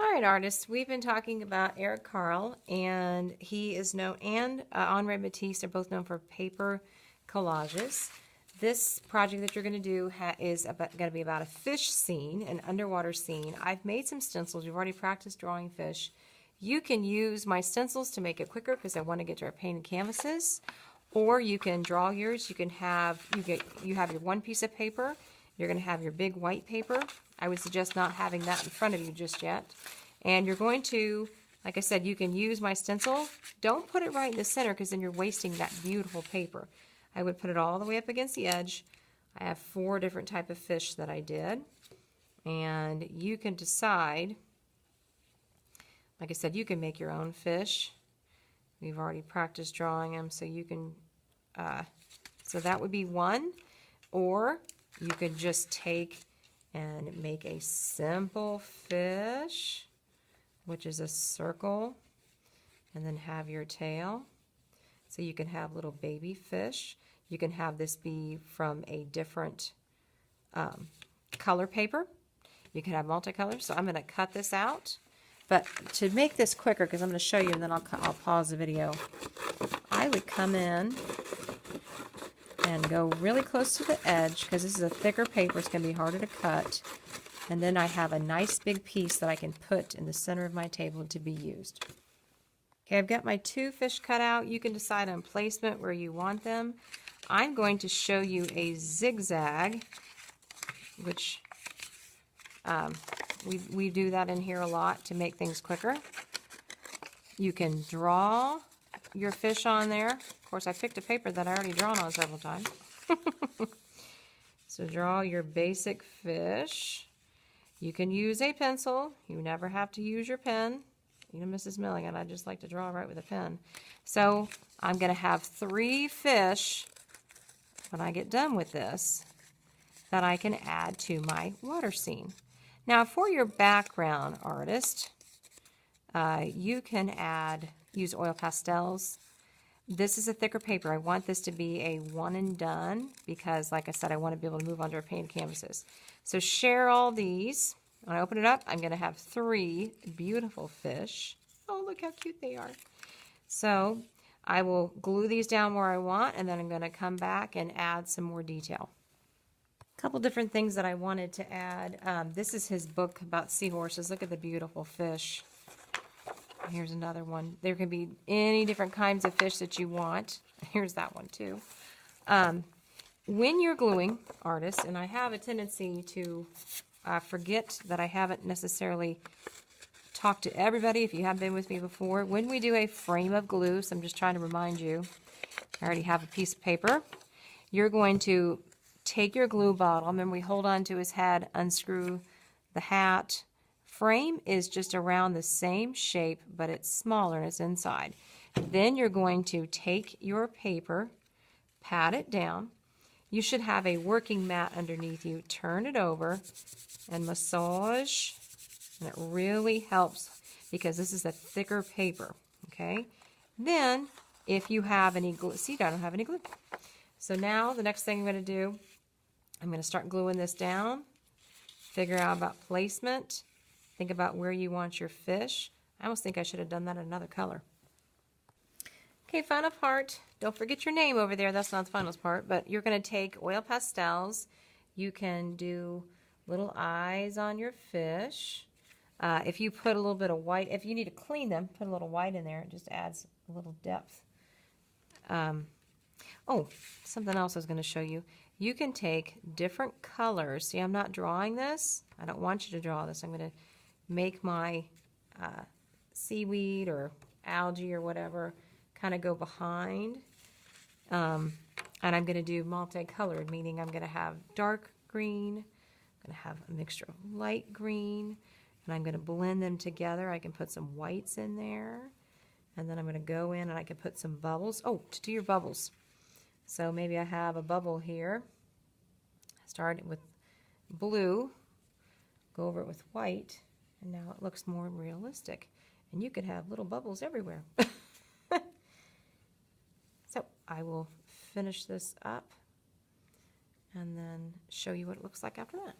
All right, artists, we've been talking about Eric Carle, and he is known, and Henri Matisse are both known for paper collages. This project that you're going to do is going to be about a fish scene, an underwater scene. I've made some stencils. We've already practiced drawing fish. You can use my stencils to make it quicker because I want to get to our painted canvases, or you can draw yours. You have your one piece of paper. You're going to have your big white paper. I would suggest not having that in front of you just yet. And you're going to, like I said, you can use my stencil. Don't put it right in the center because then you're wasting that beautiful paper. I would put it all the way up against the edge. I have 4 different types of fish that I did. And you can decide, like I said, you can make your own fish. We've already practiced drawing them, so you can, so that would be one. Or you could just take and make a simple fish, which is a circle, and then have your tail. So you can have little baby fish. You can have this be from a different color paper. You can have multicolor. So I'm going to cut this out. But to make this quicker, because I'm going to show you and then I'll pause the video, I would come in and go really close to the edge because this is a thicker paper. It's going to be harder to cut. And then I have a nice big piece that I can put in the center of my table to be used. Okay, I've got my 2 fish cut out. You can decide on placement where you want them. I'm going to show you a zigzag, which we do that in here a lot to make things quicker. You can draw your fish on there. Of course, I picked a paper that I already drawn on several times. So draw your basic fish. You can use a pencil. You never have to use your pen. You know, Mrs. Milligan, I just like to draw right with a pen. So I'm going to have 3 fish when I get done with this that I can add to my water scene. Now for your background, artist, you can use oil pastels. This is a thicker paper. I want this to be a one and done because, like I said, I want to be able to move on to our painted canvases. So share all these. When I open it up, I'm going to have 3 beautiful fish. Oh, look how cute they are. So I will glue these down where I want, and then I'm going to come back and add some more detail. A couple different things that I wanted to add. This is his book about seahorses. Look at the beautiful fish. Here's another one. There can be any different kinds of fish that you want. Here's that one too. When you're gluing, artists, and I have a tendency to forget that I haven't necessarily talked to everybody if you haven't been with me before. When we do a frame of glue, so I'm just trying to remind you, I already have a piece of paper. You're going to take your glue bottle. Remember, we hold on to his head, unscrew the hat. Frame is just around the same shape, but it's smaller and it's inside. Then you're going to take your paper, pat it down. You should have a working mat underneath you. Turn it over and massage, and it really helps because this is a thicker paper, okay? Then, if you have any glue, see, I don't have any glue. So now, the next thing I'm going to do, I'm going to start gluing this down, figure out about placement, think about where you want your fish. I almost think I should have done that in another color. Okay, final part. Don't forget your name over there. That's not the final part, but you're going to take oil pastels. You can do little eyes on your fish. If you put a little bit of white, if you need to clean them, put a little white in there. It just adds a little depth. Oh, something else I was going to show you. You can take different colors. See, I'm not drawing this. I don't want you to draw this. I'm going to make my seaweed or algae or whatever kind of go behind. And I'm going to do multicolored, meaning I'm going to have dark green, I'm going to have a mixture of light green, and I'm going to blend them together. I can put some whites in there, and then I'm going to go in and I can put some bubbles. Oh, to do your bubbles. So maybe I have a bubble here. Start with blue, go over it with white, and now it looks more realistic. And you could have little bubbles everywhere. So I will finish this up and then show you what it looks like after that.